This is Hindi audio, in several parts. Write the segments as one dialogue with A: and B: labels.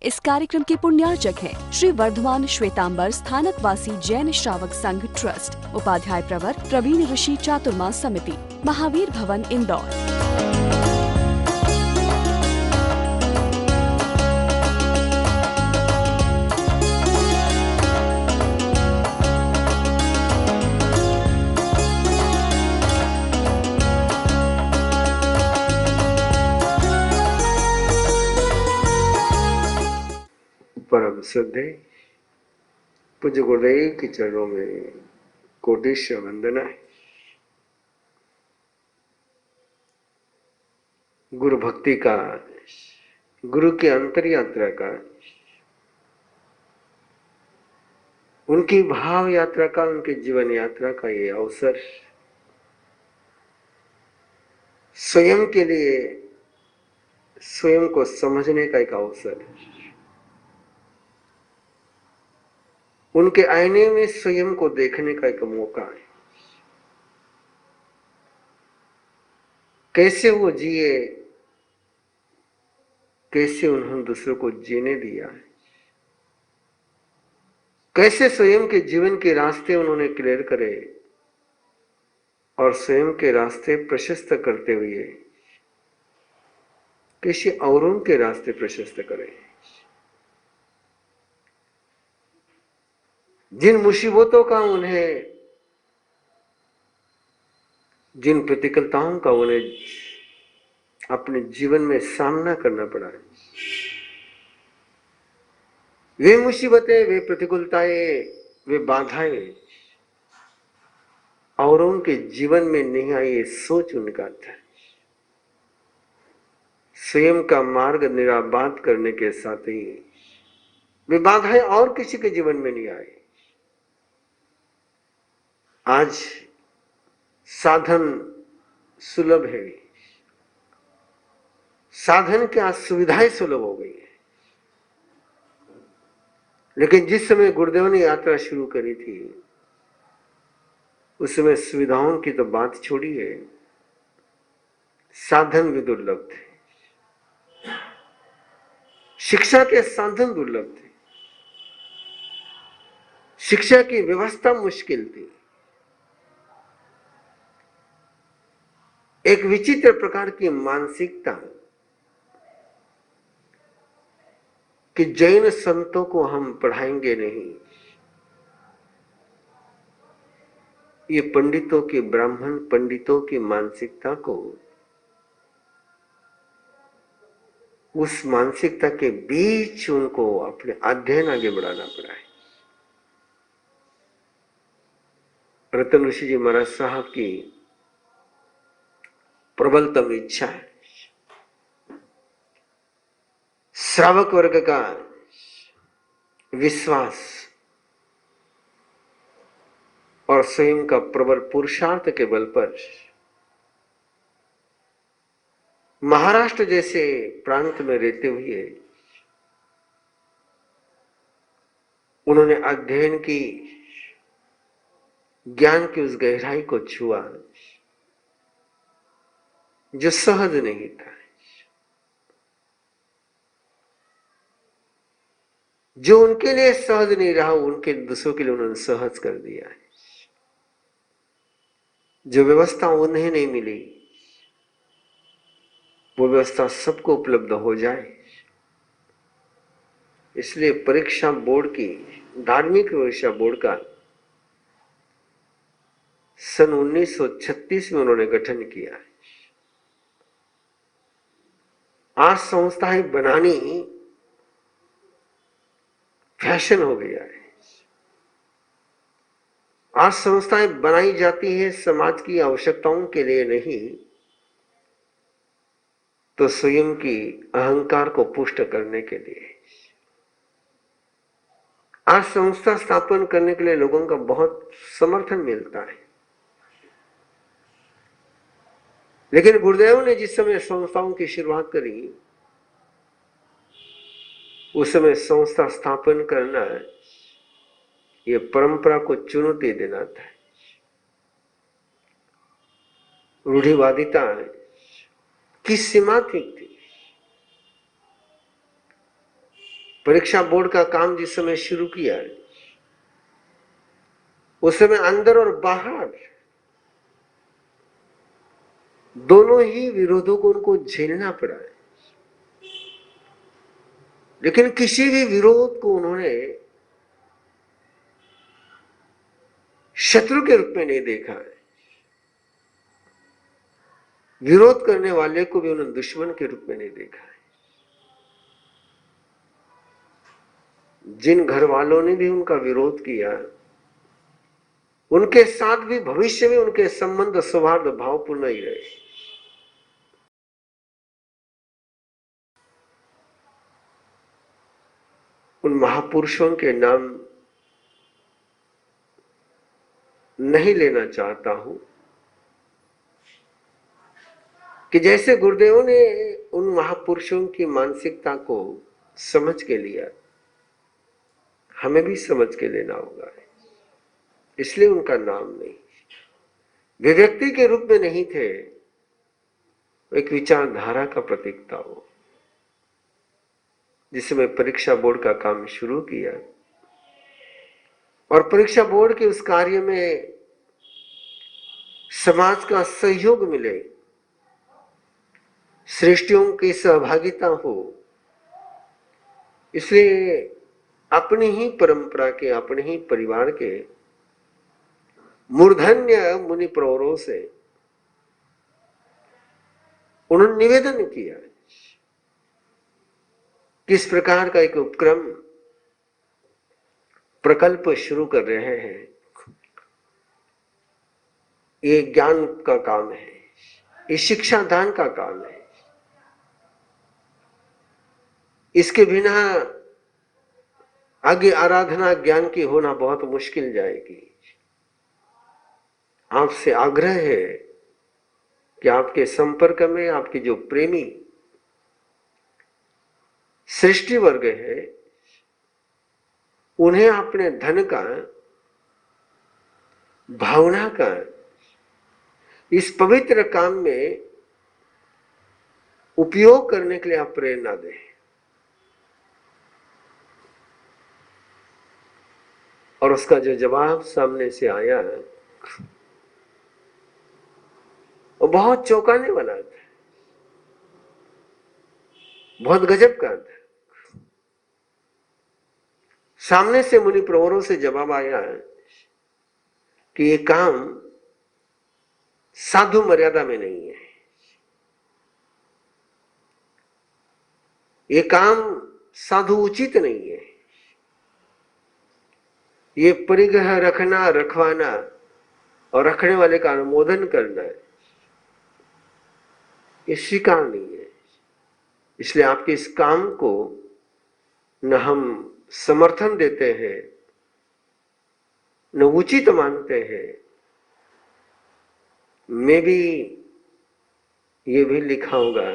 A: इस कार्यक्रम के पुण्यार्चक हैं श्री वर्धमान श्वेतांबर स्थानकवासी जैन श्रावक संघ ट्रस्ट, उपाध्याय प्रवर प्रवीण ऋषि चातुर्मास समिति, महावीर भवन, इंदौर।
B: परम श्रद्धेय पूज्य गुरुदेव के चरणों में कोटिश्य वंदना है। गुरु भक्ति का, गुरु की अंतर यात्रा का, उनकी भाव यात्रा का, उनके जीवन यात्रा का ये अवसर स्वयं के लिए, स्वयं को समझने का एक अवसर है। उनके आईने में स्वयं को देखने का एक मौका है। कैसे वो जिए, कैसे उन्होंने दूसरों को जीने दिया है, कैसे स्वयं के जीवन के रास्ते उन्होंने क्लियर करे और स्वयं के रास्ते प्रशस्त करते हुए किसी औरों के रास्ते प्रशस्त करें। जिन मुसीबतों का उन्हें, जिन प्रतिकूलताओं का उन्हें अपने जीवन में सामना करना पड़ा है, वे मुसीबतें, वे प्रतिकूलताएं, वे बाधाएं औरों के जीवन में नहीं आई, ये सोच उनका था। स्वयं का मार्ग निराबाद करने के साथ ही वे बाधाएं और किसी के जीवन में नहीं आई। आज साधन सुलभ है, साधन की आज सुविधाएं सुलभ हो गई है, लेकिन जिस समय गुरुदेव ने यात्रा शुरू करी थी उस समय सुविधाओं की तो बात छोड़िए, साधन भी दुर्लभ थे, शिक्षा के साधन दुर्लभ थे, शिक्षा की व्यवस्था मुश्किल थी। एक विचित्र प्रकार की मानसिकता कि जैन संतों को हम पढ़ाएंगे नहीं, ये पंडितों की, ब्राह्मण पंडितों की मानसिकता को, उस मानसिकता के बीच उनको अपने अध्ययन आगे बढ़ाना पड़ा है। रतन ऋषि जी महाराज साहब की प्रबलतम इच्छा है श्रावक वर्ग का विश्वास और स्वयं का प्रबल पुरुषार्थ के बल पर महाराष्ट्र जैसे प्रांत में रहते हुए उन्होंने अध्ययन की, ज्ञान की उस गहराई को छुआ जो सहज नहीं था, जो उनके लिए सहज नहीं रहा, उनके दूसरों के लिए उन्होंने सहज कर दिया है। जो व्यवस्था उन्हें नहीं मिली वो व्यवस्था सबको उपलब्ध हो जाए, इसलिए परीक्षा बोर्ड की, धार्मिक परीक्षा बोर्ड का सन 1936 में उन्होंने गठन किया। आज संस्थाएं बनानी फैशन हो गया है। आज संस्थाएं बनाई जाती है समाज की आवश्यकताओं के लिए नहीं, तो स्वयं की अहंकार को पुष्ट करने के लिए। आज संस्था स्थापन करने के लिए लोगों का बहुत समर्थन मिलता है, लेकिन गुरुदेव ने जिस समय संस्थाओं की शुरुआत करी उस समय संस्था स्थापन करना ये परंपरा को चुनौती देना था। रूढ़िवादिता की सीमा ठीक थी। परीक्षा बोर्ड का काम जिस समय शुरू किया उस समय अंदर और बाहर दोनों ही विरोधों को उनको झेलना पड़ा है, लेकिन किसी भी विरोध को उन्होंने शत्रु के रूप में नहीं देखा है। विरोध करने वाले को भी उन्होंने दुश्मन के रूप में नहीं देखा है। जिन घर वालों ने भी उनका विरोध किया, उनके साथ भी भविष्य में उनके संबंध सौहार्द भावपूर्ण ही रहे। उन महापुरुषों के नाम नहीं लेना चाहता हूं कि जैसे गुरुदेव ने उन महापुरुषों की मानसिकता को समझ के लिया, हमें भी समझ के लेना होगा। इसलिए उनका नाम नहीं, वे व्यक्ति के रूप में नहीं थे, एक विचारधारा का प्रतीक था वो। जिसमें परीक्षा बोर्ड का काम शुरू किया और परीक्षा बोर्ड के उस कार्य में समाज का सहयोग मिले, श्रेष्ठियों की सहभागिता हो, इसलिए अपनी ही परंपरा के, अपने ही परिवार के मूर्धन्य मुनि प्रवरों से उन्होंने निवेदन किया किस प्रकार का एक उपक्रम प्रकल्प शुरू कर रहे हैं। ये ज्ञान का काम है, ये शिक्षा दान का काम है। इसके बिना आगे आराधना ज्ञान की होना बहुत मुश्किल जाएगी। आपसे आग्रह है कि आपके संपर्क में आपके जो प्रेमी सृष्टि वर्ग है, उन्हें अपने धन का, भावना का इस पवित्र काम में उपयोग करने के लिए आप प्रेरणा दें। और उसका जो जवाब सामने से आया वो बहुत चौंकाने वाला था, बहुत गजब का था। सामने से मुनि प्रवरों से जवाब आया कि ये काम साधु मर्यादा में नहीं है, ये काम साधु उचित नहीं है, ये परिग्रह रखना, रखवाना और रखने वाले का अनुमोदन करना ये स्वीकार नहीं है। इसलिए आपके इस काम को न हम समर्थन देते हैं, न उचित मानते हैं। मैं भी ये भी लिखा होगा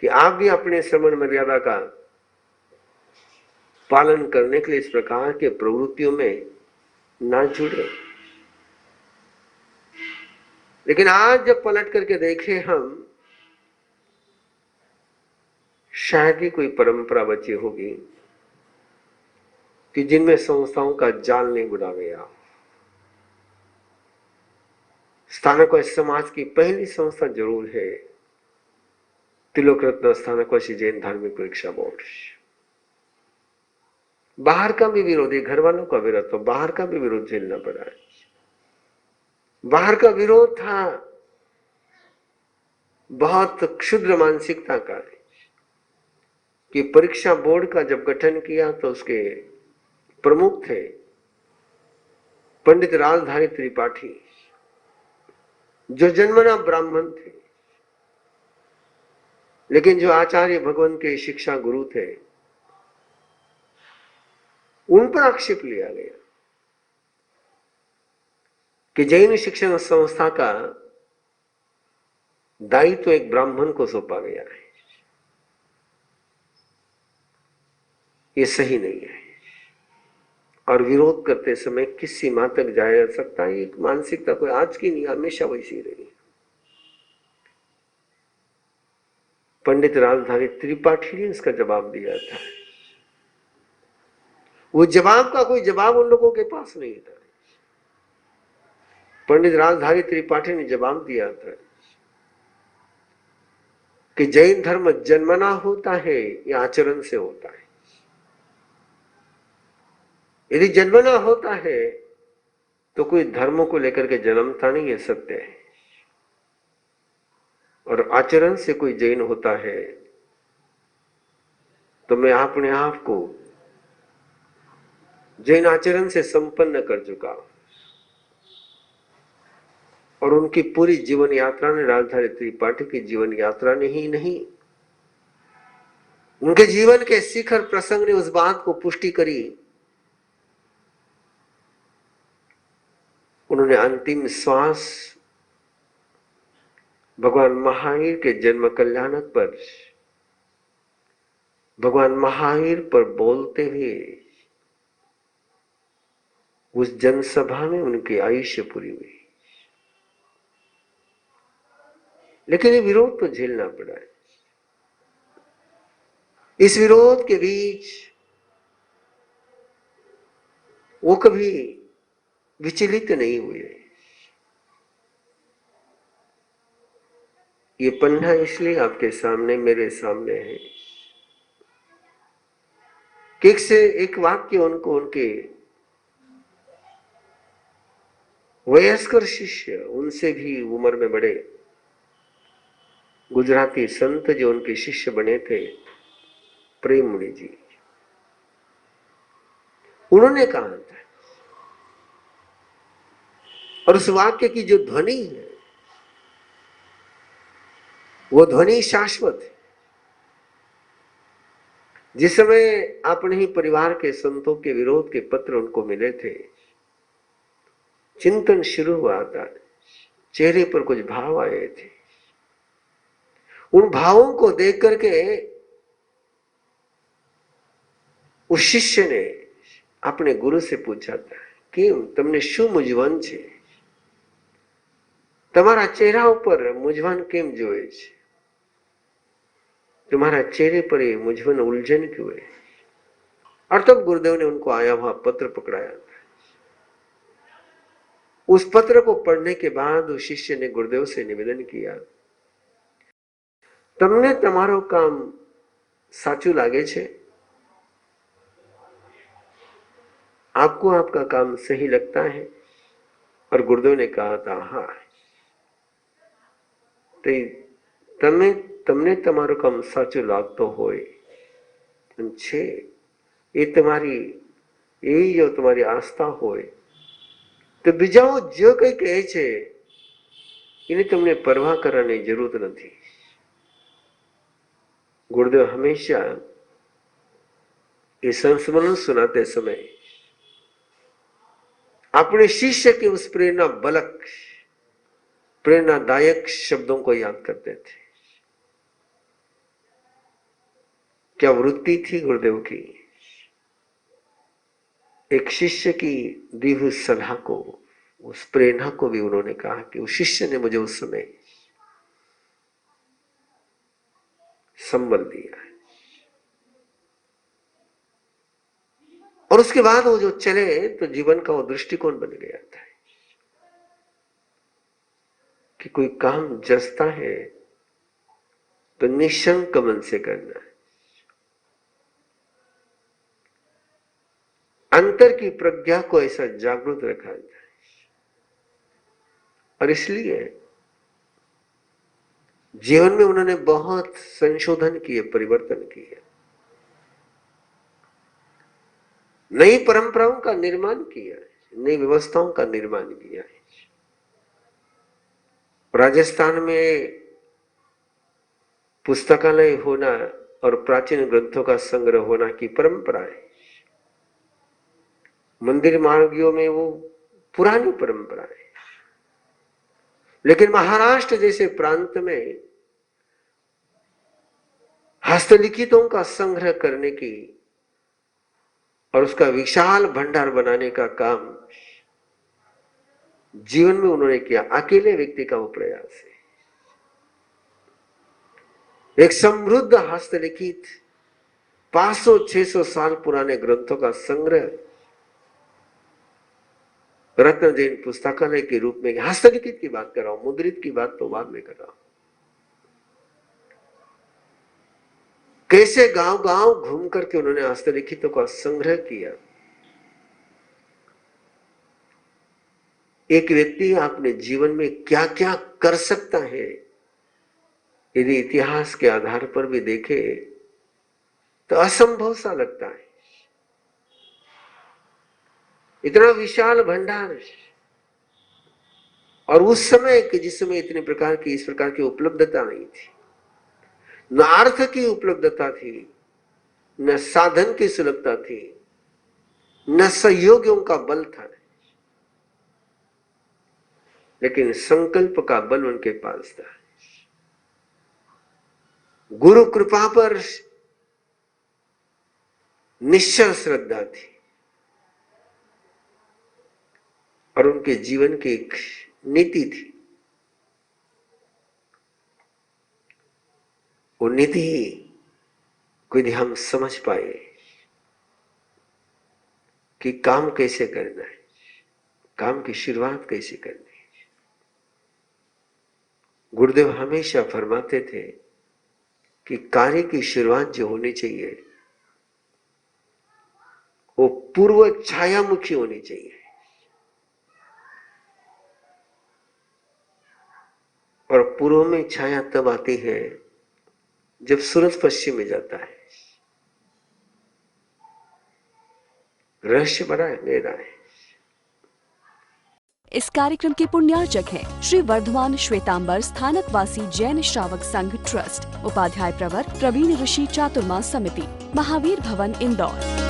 B: कि आप भी अपने श्रवण मर्यादा का पालन करने के लिए इस प्रकार के प्रवृत्तियों में ना जुड़े। लेकिन आज जब पलट करके देखें हम, शायद ही कोई परंपरा बची होगी कि जिनमें संस्थाओं का जाल नहीं बुना गया। स्थानकवासी समाज की पहली संस्था जरूर है तिलोक रत्न स्थानकवासी जैन धार्मिक परीक्षा बोर्ड। बाहर का भी विरोध है, घर वालों का विरोध, तो बाहर का भी विरोध झेलना पड़ा है। बाहर का विरोध था बहुत क्षुद्र मानसिकता का कि परीक्षा बोर्ड का जब गठन किया तो उसके प्रमुख थे पंडित राजधारी त्रिपाठी, जो जन्मना ब्राह्मण थे, लेकिन जो आचार्य भगवान के शिक्षा गुरु थे, उन पर आक्षेप लिया गया कि जैन शिक्षण संस्था का दायित्व एक ब्राह्मण को सौंपा गया है। ये सही नहीं है और विरोध करते समय किस सीमा तक जाया जा सकता है, एक मानसिकता कोई आज की नहीं, हमेशा वैसी रही। पंडित राजधानी त्रिपाठी ने इसका जवाब दिया था वो जवाब का कोई जवाब उन लोगों के पास नहीं था। पंडित राजधारी त्रिपाठी ने जवाब दिया था कि जैन धर्म जन्मना होता है या आचरण से होता है। यदि जन्मना होता है तो कोई धर्म को लेकर के जन्मता नहीं, ये सत्य है। और आचरण से कोई जैन होता है तो मैं अपने आप को जैन आचरण से संपन्न कर चुका हूं। और उनकी पूरी जीवन यात्रा ने, राजधानी त्रिपाठी की जीवन यात्रा ने ही नहीं, उनके जीवन के शिखर प्रसंग ने उस बात को पुष्टि करी। उन्होंने अंतिम श्वास भगवान महावीर के जन्म कल्याणक पर, भगवान महावीर पर बोलते हुए उस जनसभा में उनकी आयुष्य पूरी हुई। लेकिन ये विरोध तो झेलना पड़ा है। इस विरोध के बीच वो कभी विचलित नहीं हुए। ये पन्ना इसलिए आपके सामने, मेरे सामने है कि एक से एक वाक्य उनको उनके वयस्कर शिष्य, उनसे भी उम्र में बड़े गुजराती संत जो उनके शिष्य बने थे, प्रेम मुनि जी, उन्होंने कहा था। और उस वाक्य की जो ध्वनि है वो ध्वनि शाश्वत है। जिस समय अपने ही परिवार के संतों के विरोध के पत्र उनको मिले थे, चिंतन शुरू हुआ था, चेहरे पर कुछ भाव आए थे। उन भावों को देख करके उस शिष्य ने अपने गुरु से पूछा था कि तुमने शू मूंझवण छे, તમારા ચહેરા ઉપર મૂંઝવણ કેમ જોવે છે? तुम्हारा चेहरे पर ये मुझवन उलझन क्यों है? और तब गुरुदेव ने उनको आया हुआ पत्र पकड़ाया। उस पत्र को पढ़ने के बाद उस शिष्य ने गुरुदेव से निवेदन किया, तमने तमारो काम साचू लागे छे? आपको आपका काम सही लगता है? और गुरुदेव ने कहा था, हाँ, તમને તમારું કામ સાચું લાગતો હોય છે, એ તમારી જો તમારી આસ્થા હોય તો બીજાઓ જે કઈ કહે છે એની તમને પરવા કરવાની જરૂર નથી। गुरुदेव हमेशा ये संस्मरण सुनाते समय अपने शिष्य के उस प्रेरणा बलक, प्रेरणादायक शब्दों को याद करते थे। क्या वृत्ति थी गुरुदेव की? एक शिष्य की दी हुई सलाह को, उस प्रेरणा को भी उन्होंने कहा कि उस शिष्य ने मुझे उस समय संबल दिया। और उसके बाद वो जो चले तो जीवन का वो दृष्टिकोण बन गया था कि कोई काम जचता है तो निशंक मन से करना है, अंतर की प्रज्ञा को ऐसा जागृत रखा जाए। और इसलिए जीवन में उन्होंने बहुत संशोधन किए, परिवर्तन किए, नई परंपराओं का निर्माण किया, नई व्यवस्थाओं का निर्माण किया है। राजस्थान में पुस्तकालय होना और प्राचीन ग्रंथों का संग्रह होना की परंपरा है। मंदिर मार्गियों में वो पुरानी परंपरा है। लेकिन महाराष्ट्र जैसे प्रांत में हस्तलिखितों का संग्रह करने की और उसका विशाल भंडार बनाने का काम जीवन में उन्होंने किया। अकेले व्यक्ति का वो प्रयास है। एक समृद्ध हस्तलिखित 500-600 साल पुराने ग्रंथों का संग्रह रत्न जैन पुस्तकालय के रूप में, हस्तलिखित की बात कर रहा हूं, मुद्रित की बात तो बाद में कर रहा हूं। कैसे गांव गांव घूम करके उन्होंने हस्तलिखितों का संग्रह किया। एक व्यक्ति अपने जीवन में क्या क्या कर सकता है, यदि इतिहास के आधार पर भी देखे तो असंभव सा लगता है। इतना विशाल भंडार, और उस समय कि जिस समय इस प्रकार की उपलब्धता नहीं थी, न अर्थ की उपलब्धता थी, न साधन की सुलभता थी, न सहयोगियों का बल था, लेकिन संकल्प का बल उनके पास था। गुरु कृपा पर निश्चल श्रद्धा थी, और उनके जीवन की एक नीति थी। वो नीति को यदि हम समझ पाए कि काम कैसे करना है, काम की शुरुआत कैसे करनी है। गुरुदेव हमेशा फरमाते थे कि कार्य की शुरुआत जो होनी चाहिए वो पूर्व छायामुखी होनी चाहिए, और पूर्व में छाया तब आती है जब सूरज पश्चिम में जाता है। रहस्य बड़ा है, मेरा है।
A: इस कार्यक्रम के पुण्यार्चक हैं श्री वर्धमान श्वेतांबर स्थानकवासी जैन श्रावक संघ ट्रस्ट, उपाध्याय प्रवर प्रवीण ऋषि चातुर्मा समिति, महावीर भवन इंदौर।